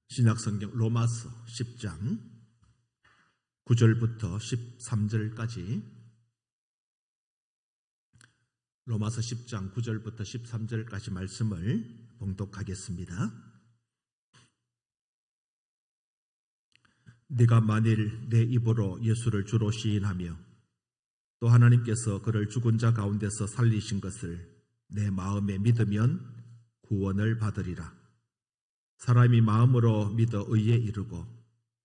신약성경 로마서 10장 9절부터 13절까지 로마서 10장 9절부터 13절까지 말씀을 봉독하겠습니다. 네가 만일 내 입으로 예수를 주로 시인하며 또 하나님께서 그를 죽은 자 가운데서 살리신 것을 내 마음에 믿으면 구원을 받으리라. 사람이 마음으로 믿어 의에 이르고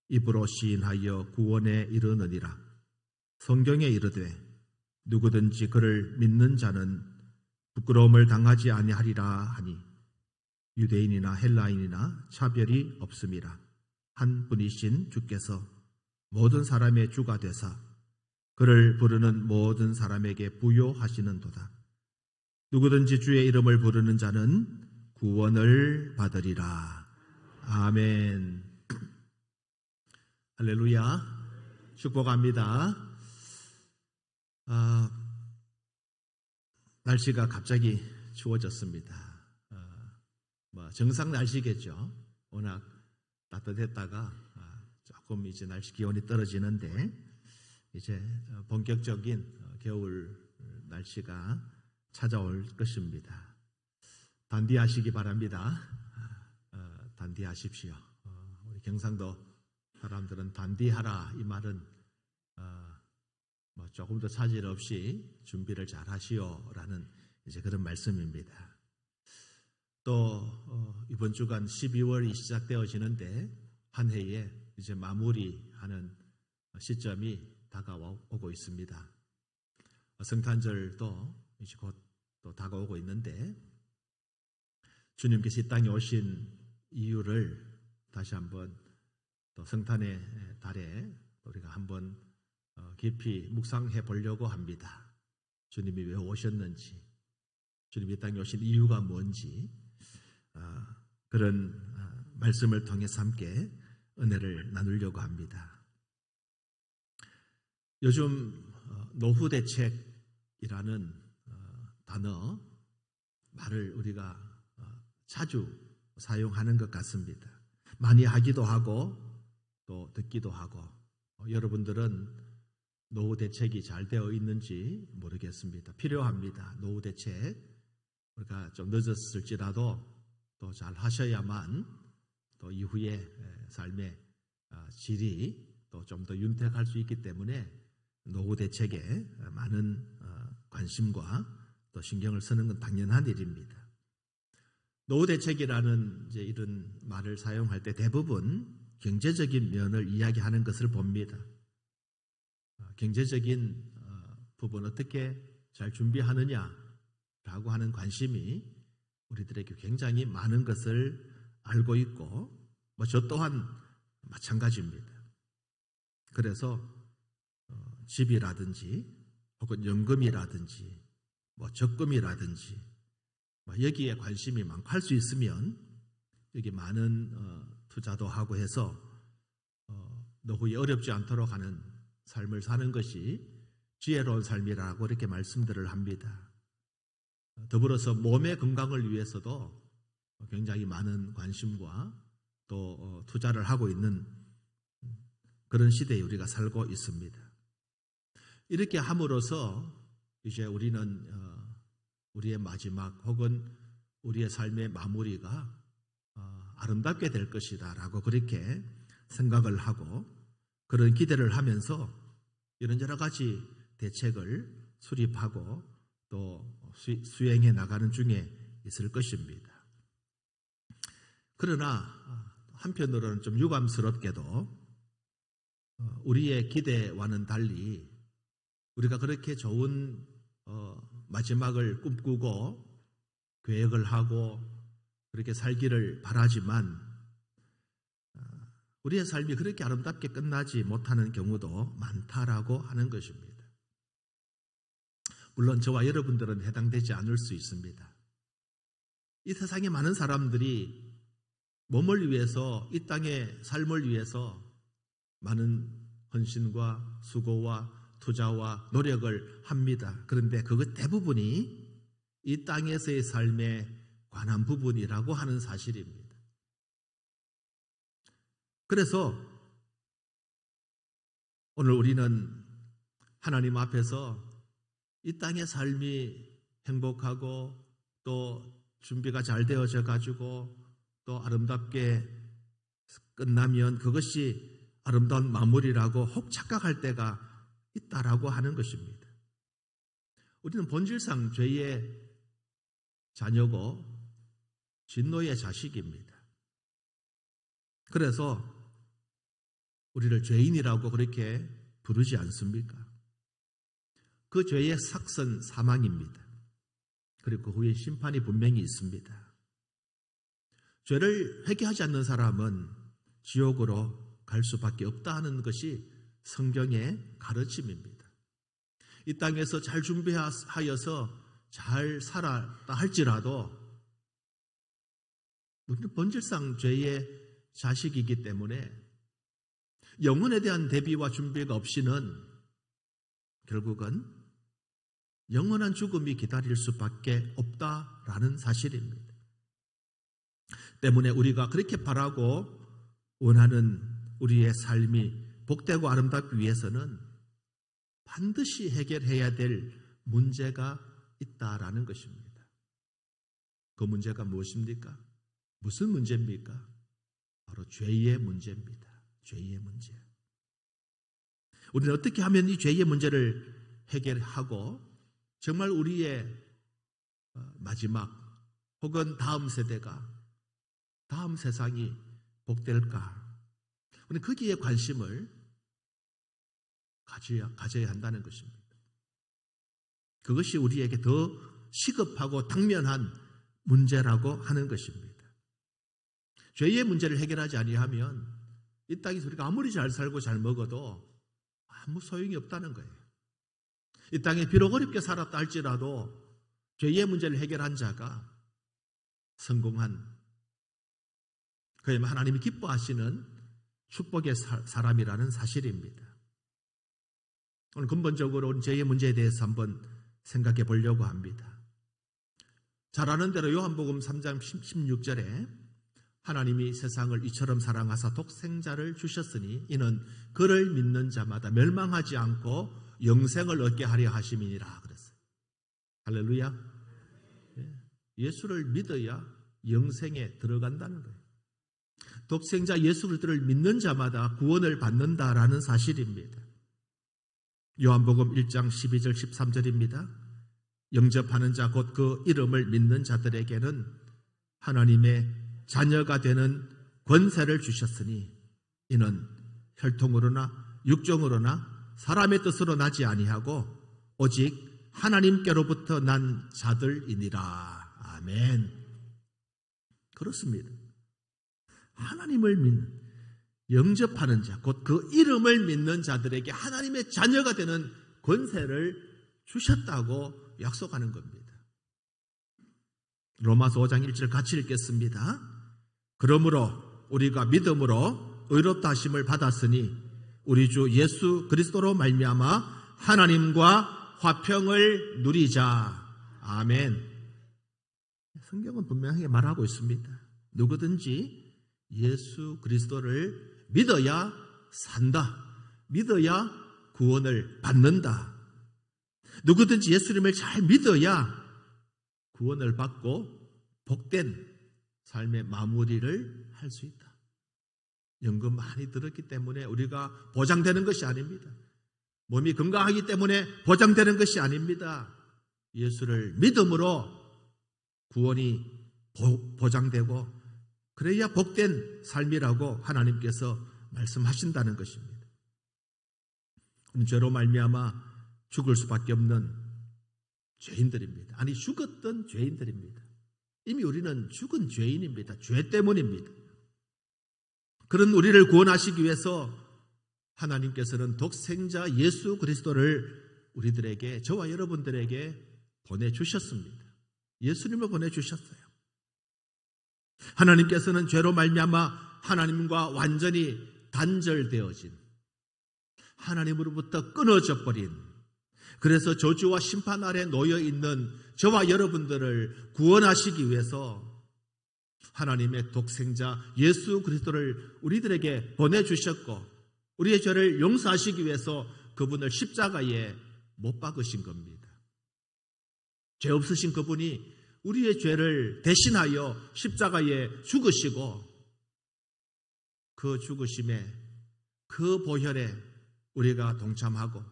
입으로 시인하여 구원에 이르느니라. 성경에 이르되 누구든지 그를 믿는 자는 부끄러움을 당하지 아니하리라 하니 유대인이나 헬라인이나 차별이 없음이라. 한 분이신 주께서 모든 사람의 주가 되사 그를 부르는 모든 사람에게 부요하시는도다. 누구든지 주의 이름을 부르는 자는 구원을 받으리라. 아멘. 할렐루야. 축복합니다. 날씨가 갑자기 추워졌습니다. 정상 날씨겠죠. 워낙 따뜻했다가 조금 이제 날씨 기온이 떨어지는데 이제 본격적인 겨울 날씨가 찾아올 것입니다. 단디하시기 바랍니다. 단디하십시오. 우리 경상도 사람들은 단디하라 이 말은 조금 더 차질 없이 준비를 잘 하시오라는 이제 그런 말씀입니다. 또 이번 주간 12월이 시작되어지는데 한 해에 이제 마무리하는 시점이 다가오고 있습니다. 성탄절도 이제 곧 또 다가오고 있는데 주님께서 이 땅에 오신 이유를 다시 한번 또 성탄의 달에 우리가 한번 깊이 묵상해 보려고 합니다. 주님이 왜 오셨는지, 주님이 이 땅에 오신 이유가 뭔지 그런 말씀을 통해서 함께 은혜를 나누려고 합니다. 요즘 노후대책이라는 단어, 말을 우리가 자주 사용하는 것 같습니다. 많이 하기도 하고 또 듣기도 하고 여러분들은 노후 대책이 잘 되어 있는지 모르겠습니다. 필요합니다. 노후 대책. 우리가 좀 늦었을지라도 또 잘 하셔야만 또 이후의 삶의 질이 또 좀 더 윤택할 수 있기 때문에 노후 대책에 많은 관심과 또 신경을 쓰는 건 당연한 일입니다. 노후 대책이라는 이제 이런 말을 사용할 때 대부분 경제적인 면을 이야기하는 것을 봅니다. 경제적인 부분 어떻게 잘 준비하느냐라고 하는 관심이 우리들에게 굉장히 많은 것을 알고 있고 저 또한 마찬가지입니다. 그래서 집이라든지 혹은 연금이라든지 적금이라든지 여기에 관심이 많고 할 수 있으면 여기 많은 투자도 하고 해서 노후에 어렵지 않도록 하는 삶을 사는 것이 지혜로운 삶이라고 이렇게 말씀들을 합니다. 더불어서 몸의 건강을 위해서도 굉장히 많은 관심과 또 투자를 하고 있는 그런 시대에 우리가 살고 있습니다. 이렇게 함으로써 이제 우리는 우리의 마지막 혹은 우리의 삶의 마무리가 아름답게 될 것이다 라고 그렇게 생각을 하고 그런 기대를 하면서 이런 여러 가지 대책을 수립하고 또 수행해 나가는 중에 있을 것입니다. 그러나 한편으로는 좀 유감스럽게도 우리의 기대와는 달리 우리가 그렇게 좋은 마지막을 꿈꾸고 계획을 하고 그렇게 살기를 바라지만 우리의 삶이 그렇게 아름답게 끝나지 못하는 경우도 많다라고 하는 것입니다. 물론 저와 여러분들은 해당되지 않을 수 있습니다. 이 세상에 많은 사람들이 몸을 위해서 이 땅의 삶을 위해서 많은 헌신과 수고와 투자와 노력을 합니다. 그런데 그것 대부분이 이 땅에서의 삶에 관한 부분이라고 하는 사실입니다. 그래서 오늘 우리는 하나님 앞에서 이 땅의 삶이 행복하고 또 준비가 잘 되어져 가지고 또 아름답게 끝나면 그것이 아름다운 마무리라고 혹 착각할 때가 있다라고 하는 것입니다. 우리는 본질상 죄의 자녀고 진노의 자식입니다. 그래서 우리를 죄인이라고 그렇게 부르지 않습니까? 그 죄의 삭선 사망입니다. 그리고 그 후에 심판이 분명히 있습니다. 죄를 회개하지 않는 사람은 지옥으로 갈 수밖에 없다 하는 것이 성경의 가르침입니다. 이 땅에서 잘 준비하여서 잘 살았다 할지라도 우리는 본질상 죄의 자식이기 때문에 영혼에 대한 대비와 준비가 없이는 결국은 영원한 죽음이 기다릴 수밖에 없다라는 사실입니다. 때문에 우리가 그렇게 바라고 원하는 우리의 삶이 복되고 아름답기 위해서는 반드시 해결해야 될 문제가 있다라는 것입니다. 그 문제가 무엇입니까? 무슨 문제입니까? 바로 죄의 문제입니다. 죄의 문제. 우리는 어떻게 하면 이 죄의 문제를 해결하고 정말 우리의 마지막 혹은 다음 세대가 다음 세상이 복될까? 우리는 거기에 관심을 가져야 한다는 것입니다. 그것이 우리에게 더 시급하고 당면한 문제라고 하는 것입니다. 죄의 문제를 해결하지 아니하면 이 땅에서 우리가 아무리 잘 살고 잘 먹어도 아무 소용이 없다는 거예요. 이 땅에 비록 어렵게 살았다 할지라도 죄의 문제를 해결한 자가 성공한, 그야말로 하나님이 기뻐하시는 축복의 사람이라는 사실입니다. 오늘 근본적으로 죄의 문제에 대해서 한번 생각해 보려고 합니다. 잘 아는 대로 요한복음 3장 16절에 하나님이 세상을 이처럼 사랑하사 독생자를 주셨으니 이는 그를 믿는 자마다 멸망하지 않고 영생을 얻게 하려 하심이니라 그랬어요. 할렐루야. 예수를 믿어야 영생에 들어간다는 거예요. 독생자 예수 그리스도를 믿는 자마다 구원을 받는다라는 사실입니다. 요한복음 1장 12절 13절입니다. 영접하는 자 곧 그 이름을 믿는 자들에게는 하나님의 자녀가 되는 권세를 주셨으니 이는 혈통으로나 육정으로나 사람의 뜻으로 나지 아니하고 오직 하나님께로부터 난 자들이니라. 아멘. 그렇습니다. 하나님을 믿는, 영접하는 자, 곧 그 이름을 믿는 자들에게 하나님의 자녀가 되는 권세를 주셨다고 약속하는 겁니다. 로마서 5장 1절 같이 읽겠습니다. 그러므로 우리가 믿음으로 의롭다 하심을 받았으니 우리 주 예수 그리스도로 말미암아 하나님과 화평을 누리자. 아멘. 성경은 분명하게 말하고 있습니다. 누구든지 예수 그리스도를 믿어야 산다. 믿어야 구원을 받는다. 누구든지 예수님을 잘 믿어야 구원을 받고 복된 삶의 마무리를 할 수 있다. 연금 많이 들었기 때문에 우리가 보장되는 것이 아닙니다. 몸이 건강하기 때문에 보장되는 것이 아닙니다. 예수를 믿음으로 구원이 보장되고 그래야 복된 삶이라고 하나님께서 말씀하신다는 것입니다. 죄로 말미암아 죽을 수밖에 없는 죄인들입니다. 아니 죽었던 죄인들입니다. 이미 우리는 죽은 죄인입니다. 죄 때문입니다. 그런 우리를 구원하시기 위해서 하나님께서는 독생자 예수 그리스도를 우리들에게, 저와 여러분들에게 보내주셨습니다. 예수님을 보내주셨어요. 하나님께서는 죄로 말미암아 하나님과 완전히 단절되어진, 하나님으로부터 끊어져 버린, 그래서 저주와 심판 아래 놓여 있는 저와 여러분들을 구원하시기 위해서 하나님의 독생자 예수 그리스도를 우리들에게 보내주셨고 우리의 죄를 용서하시기 위해서 그분을 십자가에 못 박으신 겁니다. 죄 없으신 그분이 우리의 죄를 대신하여 십자가에 죽으시고 그 죽으심에 그 보혈에 우리가 동참하고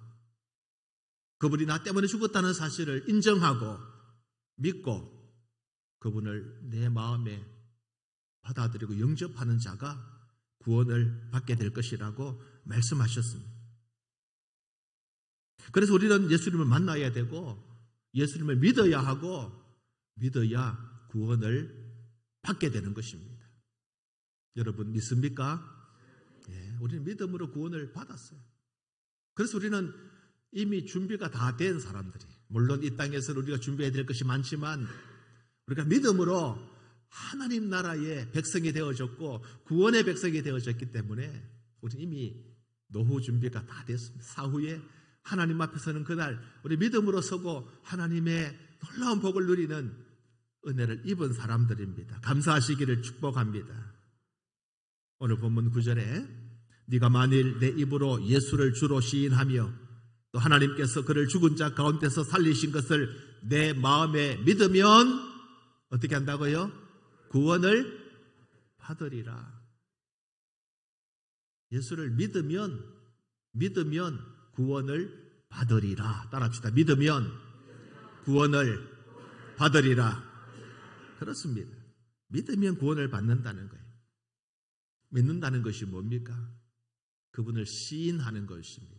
그분이 나 때문에 죽었다는 사실을 인정하고 믿고 그분을 내 마음에 받아들이고 영접하는 자가 구원을 받게 될 것이라고 말씀하셨습니다. 그래서 우리는 예수님을 만나야 되고 예수님을 믿어야 하고 믿어야 구원을 받게 되는 것입니다. 여러분 믿습니까? 예, 우리는 믿음으로 구원을 받았어요. 그래서 우리는 이미 준비가 다 된 사람들이, 물론 이 땅에서는 우리가 준비해야 될 것이 많지만 우리가 믿음으로 하나님 나라의 백성이 되어졌고 구원의 백성이 되어졌기 때문에 우리는 이미 노후 준비가 다 됐습니다. 사후에 하나님 앞에 서는 그날 우리 믿음으로 서고 하나님의 놀라운 복을 누리는 은혜를 입은 사람들입니다. 감사하시기를 축복합니다. 오늘 본문 9절에 네가 만일 내 입으로 예수를 주로 시인하며 또 하나님께서 그를 죽은 자 가운데서 살리신 것을 내 마음에 믿으면 어떻게 한다고요? 구원을 받으리라. 예수를 믿으면 구원을 받으리라. 따라합시다. 믿으면 구원을 받으리라. 그렇습니다. 믿으면 구원을 받는다는 거예요. 믿는다는 것이 뭡니까? 그분을 시인하는 것입니다.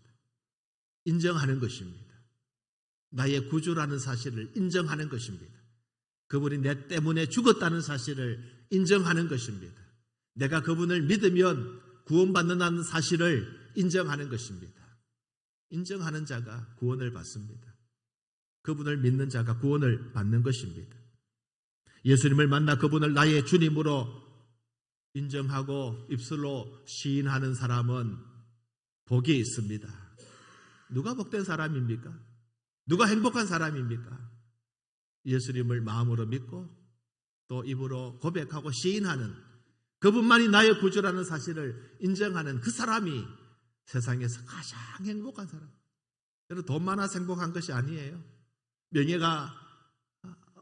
인정하는 것입니다. 나의 구주라는 사실을 인정하는 것입니다. 그분이 내 때문에 죽었다는 사실을 인정하는 것입니다. 내가 그분을 믿으면 구원받는다는 사실을 인정하는 것입니다. 인정하는 자가 구원을 받습니다. 그분을 믿는 자가 구원을 받는 것입니다. 예수님을 만나 그분을 나의 주님으로 인정하고 입술로 시인하는 사람은 복이 있습니다. 누가 복된 사람입니까? 누가 행복한 사람입니까? 예수님을 마음으로 믿고 또 입으로 고백하고 시인하는 그분만이 나의 구주라는 사실을 인정하는 그 사람이 세상에서 가장 행복한 사람. 여러분 돈 많아서 행복한 것이 아니에요. 명예가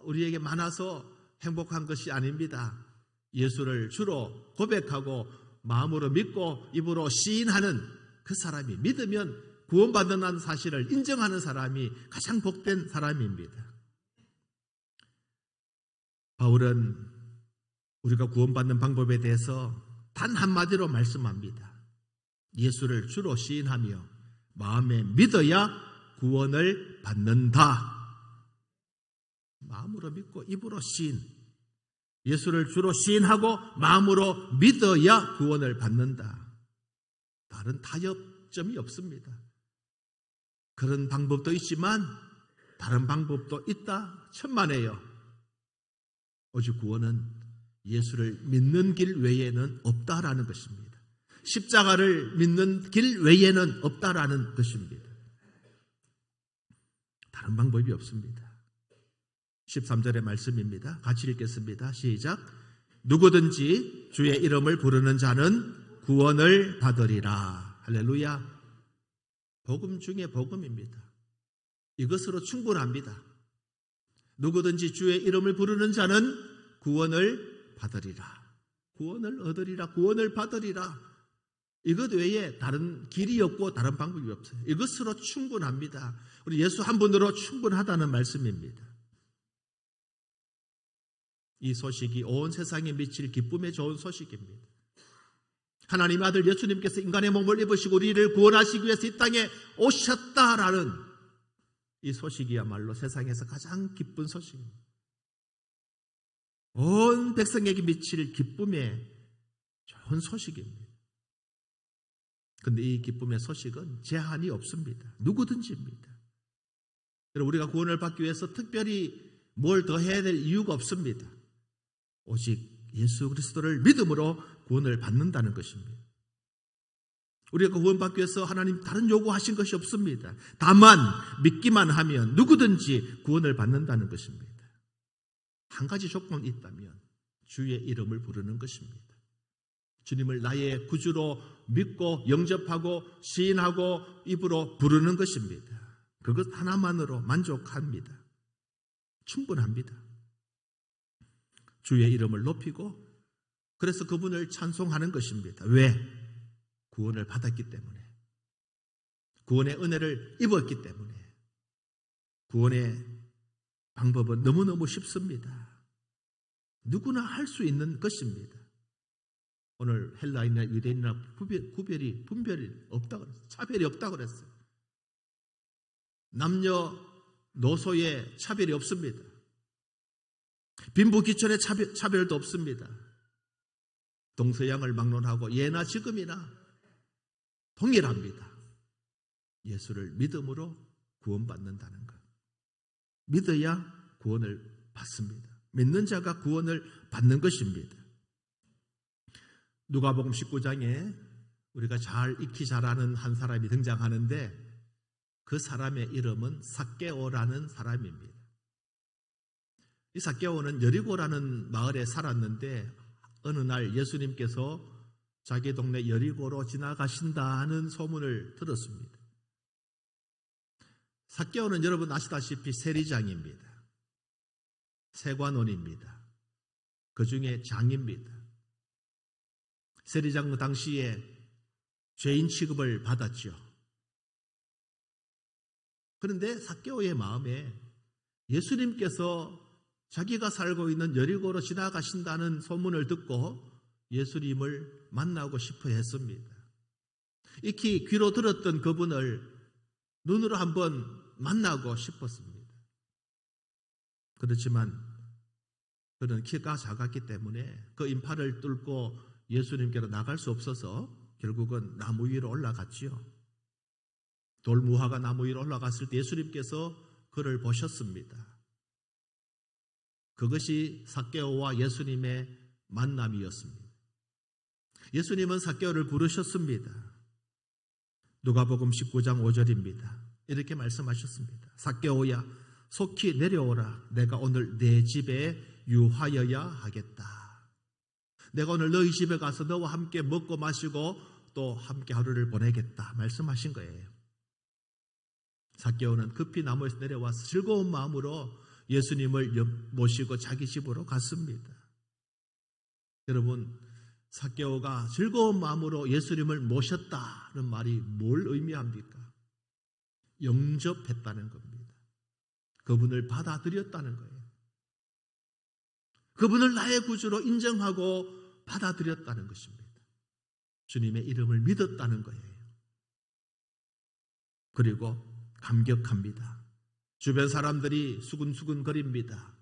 우리에게 많아서 행복한 것이 아닙니다. 예수를 주로 고백하고 마음으로 믿고 입으로 시인하는 그 사람이 믿으면 구원받는다는 사실을 인정하는 사람이 가장 복된 사람입니다. 바울은 우리가 구원받는 방법에 대해서 단 한마디로 말씀합니다. 예수를 주로 시인하며 마음에 믿어야 구원을 받는다. 마음으로 믿고 입으로 시인. 예수를 주로 시인하고 마음으로 믿어야 구원을 받는다. 다른 타협점이 없습니다. 그런 방법도 있지만 다른 방법도 있다. 천만에요. 오직 구원은 예수를 믿는 길 외에는 없다라는 것입니다. 십자가를 믿는 길 외에는 없다라는 것입니다. 다른 방법이 없습니다. 13절의 말씀입니다. 같이 읽겠습니다. 시작. 누구든지 주의 이름을 부르는 자는 구원을 받으리라. 할렐루야. 복음 중에 복음입니다. 이것으로 충분합니다. 누구든지 주의 이름을 부르는 자는 구원을 받으리라. 구원을 얻으리라. 구원을 받으리라. 이것 외에 다른 길이 없고 다른 방법이 없어요. 이것으로 충분합니다. 우리 예수 한 분으로 충분하다는 말씀입니다. 이 소식이 온 세상에 미칠 기쁨의 좋은 소식입니다. 하나님의 아들 예수님께서 인간의 몸을 입으시고 우리를 구원하시기 위해서 이 땅에 오셨다라는 이 소식이야말로 세상에서 가장 기쁜 소식입니다. 온 백성에게 미칠 기쁨의 좋은 소식입니다. 그런데 이 기쁨의 소식은 제한이 없습니다. 누구든지입니다. 우리가 구원을 받기 위해서 특별히 뭘 더 해야 될 이유가 없습니다. 오직 예수 그리스도를 믿음으로 구원을 받는다는 것입니다. 우리가 구원받기 위해서 하나님 다른 요구하신 것이 없습니다. 다만 믿기만 하면 누구든지 구원을 받는다는 것입니다. 한 가지 조건이 있다면 주의 이름을 부르는 것입니다. 주님을 나의 구주로 믿고 영접하고 시인하고 입으로 부르는 것입니다. 그것 하나만으로 만족합니다. 충분합니다. 주의 이름을 높이고 그래서 그분을 찬송하는 것입니다. 왜? 구원을 받았기 때문에. 구원의 은혜를 입었기 때문에. 구원의 방법은 너무너무 쉽습니다. 누구나 할 수 있는 것입니다. 오늘 헬라인이나 유대인이나 분별이 없다고 그랬어요. 차별이 없다고 그랬어요. 남녀 노소의 차별이 없습니다. 빈부귀천의 차별도 없습니다. 동서양을 막론하고 예나 지금이나 동일합니다. 예수를 믿음으로 구원받는다는 것. 믿어야 구원을 받습니다. 믿는 자가 구원을 받는 것입니다. 누가복음 19장에 우리가 잘 익히 잘 아는 한 사람이 등장하는데 그 사람의 이름은 삭개오라는 사람입니다. 이 삭개오는 여리고라는 마을에 살았는데 어느 날 예수님께서 자기 동네 여리고로 지나가신다는 소문을 들었습니다. 삭개오는 여러분 아시다시피 세리장입니다. 세관원입니다. 그 중에 장입니다. 세리장 당시에 죄인 취급을 받았죠. 그런데 삭개오의 마음에 예수님께서 자기가 살고 있는 여리고로 지나가신다는 소문을 듣고 예수님을 만나고 싶어 했습니다. 익히 귀로 들었던 그분을 눈으로 한번 만나고 싶었습니다. 그렇지만 그는 키가 작았기 때문에 그 인파를 뚫고 예수님께로 나갈 수 없어서 결국은 나무 위로 올라갔지요. 돌무화가 나무 위로 올라갔을 때 예수님께서 그를 보셨습니다. 그것이 삭개오와 예수님의 만남이었습니다. 예수님은 삭개오를 부르셨습니다. 누가복음 19장 5절입니다. 이렇게 말씀하셨습니다. 삭개오야 속히 내려오라. 내가 오늘 내 집에 유하여야 하겠다. 내가 오늘 너희 집에 가서 너와 함께 먹고 마시고 또 함께 하루를 보내겠다 말씀하신 거예요. 삭개오는 급히 나무에서 내려와서 즐거운 마음으로 예수님을 모시고 자기 집으로 갔습니다. 여러분, 삭개오가 즐거운 마음으로 예수님을 모셨다는 말이 뭘 의미합니까? 영접했다는 겁니다. 그분을 받아들였다는 거예요. 그분을 나의 구주로 인정하고 받아들였다는 것입니다. 주님의 이름을 믿었다는 거예요. 그리고 감격합니다. 주변 사람들이 수근수근거립니다.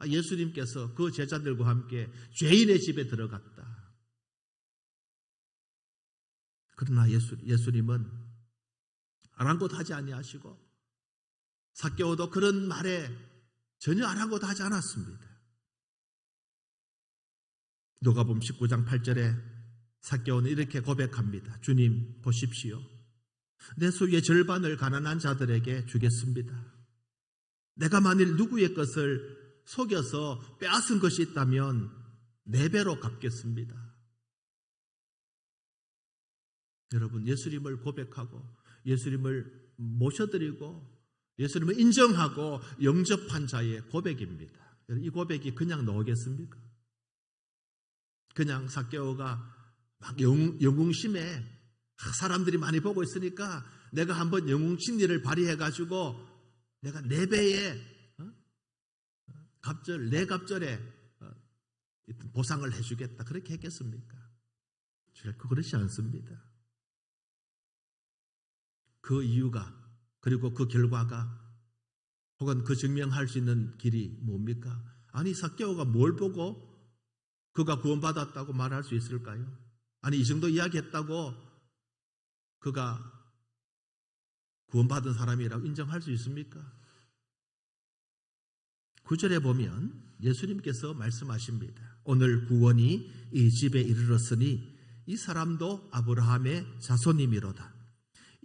예수님께서 그 제자들과 함께 죄인의 집에 들어갔다. 그러나 예수님은 아랑곳하지 아니하시고 삭개오도 그런 말에 전혀 아랑곳하지 않았습니다. 누가복음 19장 8절에 삭개오는 이렇게 고백합니다. 주님 보십시오. 내 소유의 절반을 가난한 자들에게 주겠습니다. 내가 만일 누구의 것을 속여서 빼앗은 것이 있다면 4배로 갚겠습니다. 여러분, 예수님을 고백하고 예수님을 모셔드리고 예수님을 인정하고 영접한 자의 고백입니다. 이 고백이 그냥 나오겠습니까? 그냥 삭개오가 막 영웅심에 사람들이 많이 보고 있으니까 내가 한번 영웅심리를 발휘해가지고 내가 4배의 갑절, 4갑절에 보상을 해주겠다. 그렇게 했겠습니까? 결코 그렇지 않습니다. 그 이유가 그리고 그 결과가 혹은 그 증명할 수 있는 길이 뭡니까? 아니 삭개오가 뭘 보고 그가 구원받았다고 말할 수 있을까요? 아니 이 정도 이야기했다고 그가 구원받은 사람이라고 인정할 수 있습니까? 9절에 보면 예수님께서 말씀하십니다. 오늘 구원이 이 집에 이르렀으니 이 사람도 아브라함의 자손이미로다.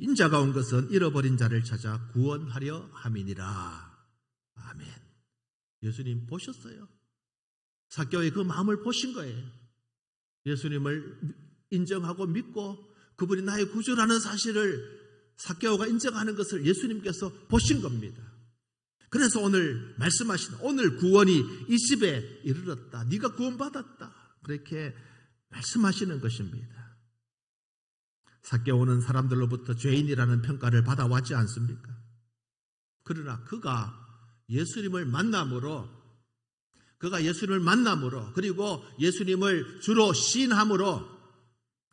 인자가 온 것은 잃어버린 자를 찾아 구원하려 함이니라. 아멘. 예수님 보셨어요. 삭개오의 그 마음을 보신 거예요. 예수님을 인정하고 믿고 그분이 나의 구주라는 사실을 삭개오가 인정하는 것을 예수님께서 보신 겁니다. 그래서 오늘 말씀하신 오늘 구원이 이 집에 이르렀다. 네가 구원받았다. 그렇게 말씀하시는 것입니다. 삭개오는 사람들로부터 죄인이라는 평가를 받아왔지 않습니까? 그러나 그가 예수님을 만남으로 그리고 예수님을 주로 시인함으로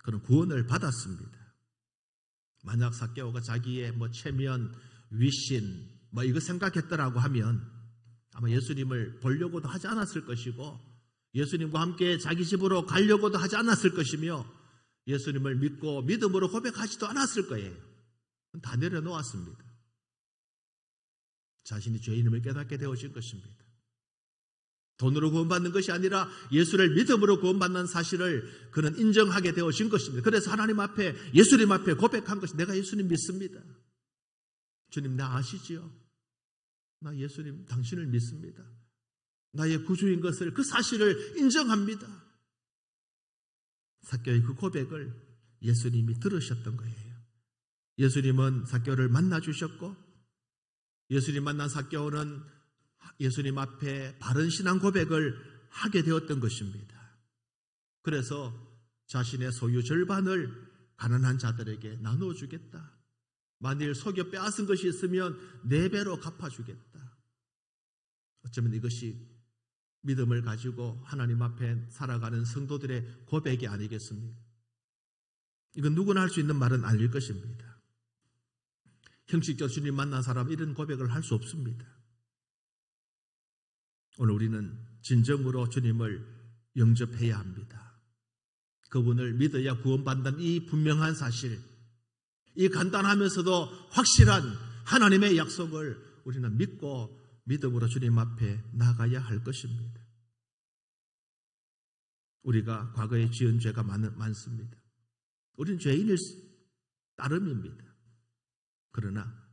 그는 구원을 받았습니다. 만약 삭개오가 자기의 체면, 위신 이거 생각했더라고 하면 아마 예수님을 보려고도 하지 않았을 것이고 예수님과 함께 자기 집으로 가려고도 하지 않았을 것이며 예수님을 믿고 믿음으로 고백하지도 않았을 거예요. 다 내려놓았습니다. 자신이 죄인임을 깨닫게 되어진 것입니다. 돈으로 구원받는 것이 아니라 예수를 믿음으로 구원받는 사실을 그는 인정하게 되어진 것입니다. 그래서 하나님 앞에 예수님 앞에 고백한 것이 내가 예수님 믿습니다. 주님 나 아시지요? 나 예수님 당신을 믿습니다. 나의 구주인 것을 그 사실을 인정합니다. 삭개오의 그 고백을 예수님이 들으셨던 거예요. 예수님은 삭개오를 만나 주셨고 예수님 만난 삭개오는 예수님 앞에 바른 신앙 고백을 하게 되었던 것입니다. 그래서 자신의 소유 절반을 가난한 자들에게 나눠주겠다. 만일 속여 빼앗은 것이 있으면 4배로 갚아주겠다. 어쩌면 이것이 믿음을 가지고 하나님 앞에 살아가는 성도들의 고백이 아니겠습니까? 이건 누구나 할 수 있는 말은 아닐 것입니다. 형식적 주님 만난 사람은 이런 고백을 할 수 없습니다. 오늘 우리는 진정으로 주님을 영접해야 합니다. 그분을 믿어야 구원받는 이 분명한 사실, 이 간단하면서도 확실한 하나님의 약속을 우리는 믿고 믿음으로 주님 앞에 나가야 할 것입니다. 우리가 과거에 지은 죄가 많습니다. 우리는 죄인일 따름입니다. 그러나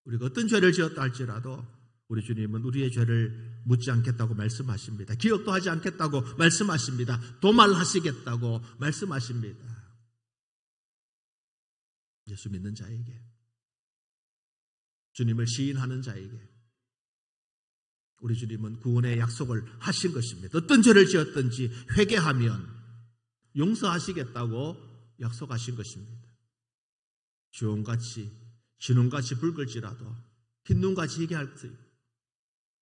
우리가 어떤 죄를 지었다 할지라도 우리 주님은 우리의 죄를 묻지 않겠다고 말씀하십니다. 기억도 하지 않겠다고 말씀하십니다. 도말하시겠다고 말씀하십니다. 예수 믿는 자에게, 주님을 시인하는 자에게 우리 주님은 구원의 약속을 하신 것입니다. 어떤 죄를 지었든지 회개하면 용서하시겠다고 약속하신 것입니다. 주홍같이 진홍같이 붉을지라도 흰눈같이 희게 할지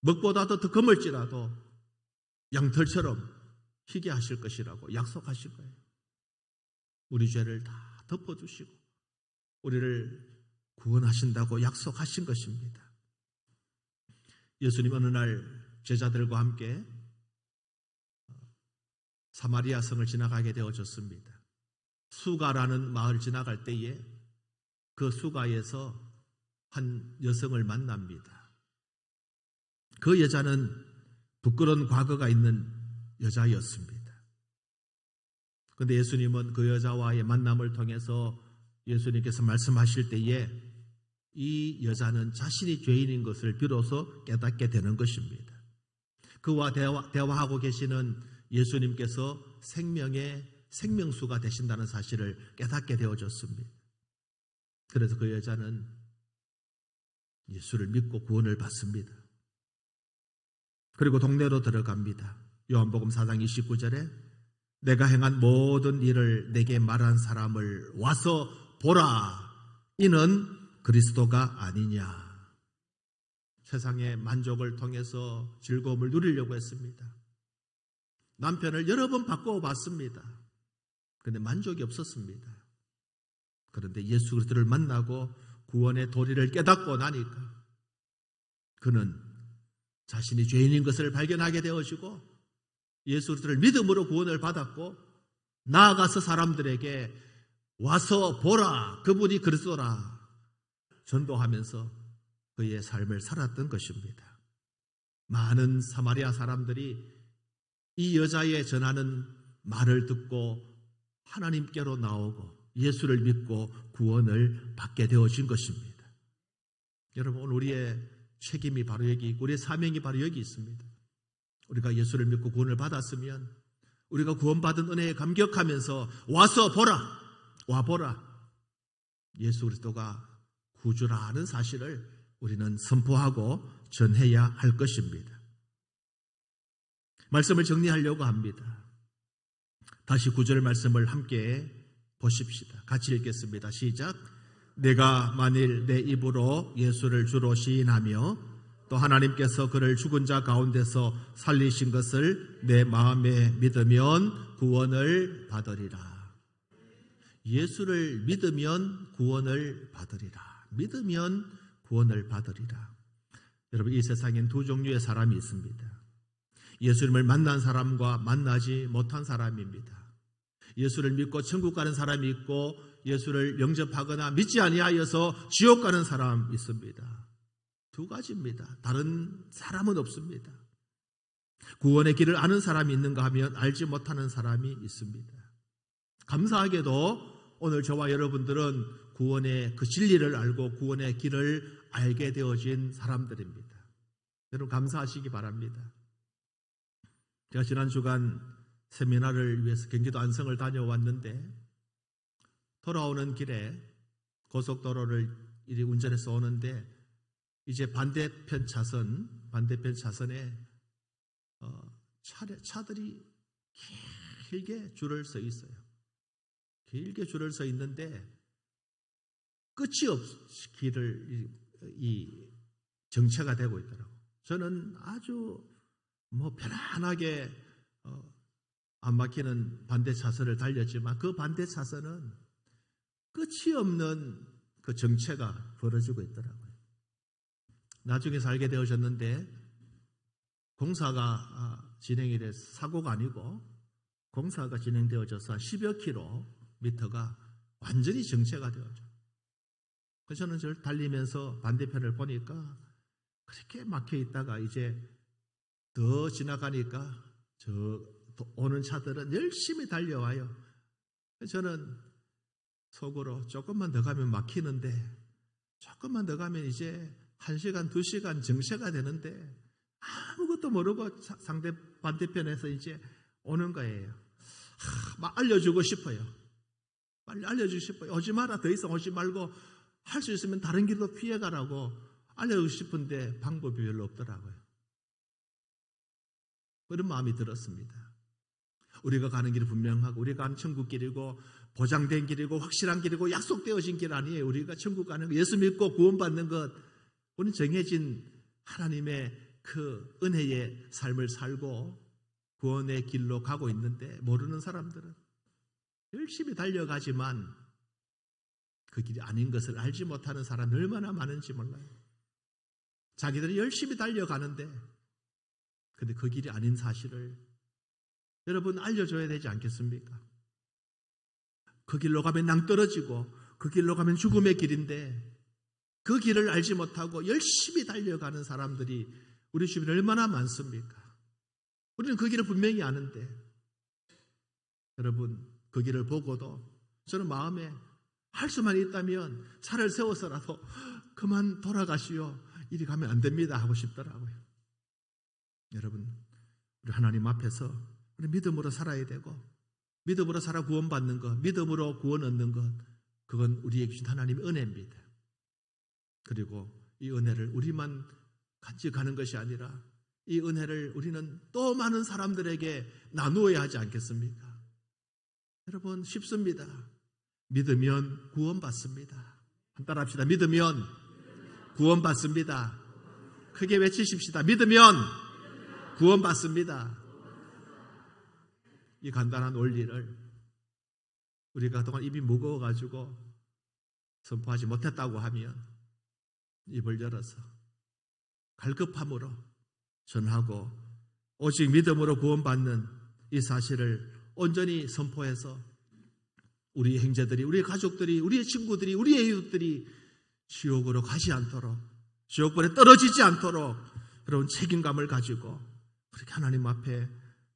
먹보다도 더 검을지라도 양털처럼 희게 하실 것이라고 약속하실 거예요. 우리 죄를 다 덮어주시고 우리를 구원하신다고 약속하신 것입니다. 예수님 어느 날 제자들과 함께 사마리아 성을 지나가게 되어졌습니다. 수가라는 마을 지나갈 때에 그 수가에서 한 여성을 만납니다. 그 여자는 부끄러운 과거가 있는 여자였습니다. 그런데 예수님은 그 여자와의 만남을 통해서 예수님께서 말씀하실 때에 이 여자는 자신이 죄인인 것을 비로소 깨닫게 되는 것입니다. 그와 대화하고 계시는 예수님께서 생명의 생명수가 되신다는 사실을 깨닫게 되어졌습니다. 그래서 그 여자는 예수를 믿고 구원을 받습니다. 그리고 동네로 들어갑니다. 요한복음 4장 29절에 내가 행한 모든 일을 내게 말한 사람을 와서 보라. 이는 그리스도가 아니냐. 세상의 만족을 통해서 즐거움을 누리려고 했습니다. 남편을 여러 번 바꿔봤습니다. 그런데 만족이 없었습니다. 그런데 예수 그리스도를 만나고 구원의 도리를 깨닫고 나니까 그는 자신이 죄인인 것을 발견하게 되어지고 예수 그리스도를 믿음으로 구원을 받았고 나아가서 사람들에게 와서 보라. 그분이 그리스도라. 전도하면서 그의 삶을 살았던 것입니다. 많은 사마리아 사람들이 이 여자의 전하는 말을 듣고 하나님께로 나오고 예수를 믿고 구원을 받게 되어진 것입니다. 여러분 오늘 우리의 책임이 바로 여기 있고 우리의 사명이 바로 여기 있습니다. 우리가 예수를 믿고 구원을 받았으면 우리가 구원받은 은혜에 감격하면서 와서 보라, 와보라. 예수 그리스도가 구주라는 사실을 우리는 선포하고 전해야 할 것입니다. 말씀을 정리하려고 합니다. 다시 9절 말씀을 함께 보십시다. 같이 읽겠습니다. 시작. 내가 만일 내 입으로 예수를 주로 시인하며 또 하나님께서 그를 죽은 자 가운데서 살리신 것을 내 마음에 믿으면 구원을 받으리라. 예수를 믿으면 구원을 받으리라. 믿으면 구원을 받으리라. 여러분, 이 세상엔 두 종류의 사람이 있습니다. 예수님을 만난 사람과 만나지 못한 사람입니다. 예수를 믿고 천국 가는 사람이 있고 예수를 영접하거나 믿지 아니하여서 지옥 가는 사람이 있습니다. 두 가지입니다. 다른 사람은 없습니다. 구원의 길을 아는 사람이 있는가 하면 알지 못하는 사람이 있습니다. 감사하게도 오늘 저와 여러분들은 구원의 그 진리를 알고 구원의 길을 알게 되어진 사람들입니다. 여러분 감사하시기 바랍니다. 제가 지난 주간 세미나를 위해서 경기도 안성을 다녀왔는데 돌아오는 길에 고속도로를 이리 운전해서 오는데 이제 반대편 차선에 차들이 길게 줄을 서 있어요. 길게 줄을 서 있는데 끝이 없이 길을 정체가 되고 있더라고요. 저는 아주 편안하게 안 막히는 반대 차선을 달렸지만 그 반대 차선은 끝이 없는 그 정체가 벌어지고 있더라고요. 나중에 살게 되어졌는데 공사가 진행이 돼서 사고가 아니고 공사가 진행되어져서 10여 킬로미터가 완전히 정체가 되어져. 그래서 저는 저를 달리면서 반대편을 보니까 그렇게 막혀 있다가 이제 더 지나가니까 저 오는 차들은 열심히 달려와요. 저는 속으로 조금만 더 가면 막히는데 조금만 더 가면 이제 1시간, 2시간 정체가 되는데 아무것도 모르고 상대 반대편에서 이제 오는 거예요. 막 알려주고 싶어요. 빨리 알려주고 싶어요. 오지 마라. 더 이상 오지 말고 할 수 있으면 다른 길로 피해가라고 알려주고 싶은데 방법이 별로 없더라고요. 그런 마음이 들었습니다. 우리가 가는 길이 분명하고 우리가 가는 천국 길이고 보장된 길이고 확실한 길이고 약속되어진 길 아니에요. 우리가 천국 가는 거, 예수 믿고 구원받는 것, 우리는 정해진 하나님의 그 은혜의 삶을 살고 구원의 길로 가고 있는데 모르는 사람들은 열심히 달려가지만 그 길이 아닌 것을 알지 못하는 사람이 얼마나 많은지 몰라요. 자기들이 열심히 달려가는데 근데 그 길이 아닌 사실을 여러분 알려줘야 되지 않겠습니까? 그 길로 가면 낭떠러지고 그 길로 가면 죽음의 길인데 그 길을 알지 못하고 열심히 달려가는 사람들이 우리 주변에 얼마나 많습니까? 우리는 그 길을 분명히 아는데 여러분 그 길을 보고도 저는 마음에 할 수만 있다면 차를 세워서라도 그만 돌아가시오. 이리 가면 안 됩니다 하고 싶더라고요. 여러분 우리 하나님 앞에서 우리 믿음으로 살아야 되고 믿음으로 살아 구원받는 것, 믿음으로 구원 얻는 것, 그건 우리에게 주신 하나님의 은혜입니다. 그리고 이 은혜를 우리만 간직하는 것이 아니라 이 은혜를 우리는 또 많은 사람들에게 나누어야 하지 않겠습니까? 여러분 쉽습니다. 믿으면 구원받습니다. 따라 합시다. 믿으면 구원받습니다. 크게 외치십시다. 믿으면 구원받습니다. 이 간단한 원리를 우리가 그동안 입이 무거워가지고 선포하지 못했다고 하면 입을 열어서 갈급함으로 전하고 오직 믿음으로 구원받는 이 사실을 온전히 선포해서 우리 형제들이, 우리 가족들이, 우리의 친구들이, 우리의 이웃들이 지옥으로 가지 않도록, 지옥불에 떨어지지 않도록 그런 책임감을 가지고 그렇게 하나님 앞에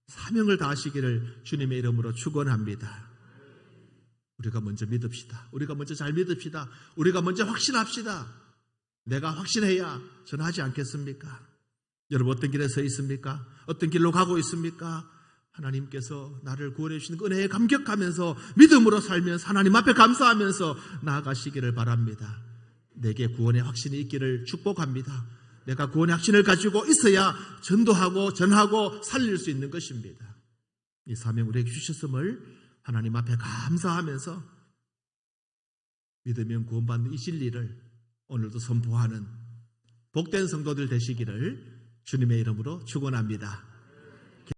사명을 다하시기를 주님의 이름으로 축원합니다. 우리가 먼저 믿읍시다. 우리가 먼저 잘 믿읍시다. 우리가 먼저 확신합시다. 내가 확신해야 전하지 않겠습니까? 여러분 어떤 길에 서 있습니까? 어떤 길로 가고 있습니까? 하나님께서 나를 구원해 주시는 은혜에 감격하면서 믿음으로 살면서 하나님 앞에 감사하면서 나아가시기를 바랍니다. 내게 구원의 확신이 있기를 축복합니다. 내가 구원의 확신을 가지고 있어야 전도하고 전하고 살릴 수 있는 것입니다. 이 사명 우리에게 주셨음을 하나님 앞에 감사하면서 믿으면 구원받는 이 진리를 오늘도 선포하는 복된 성도들 되시기를 주님의 이름으로 축원합니다.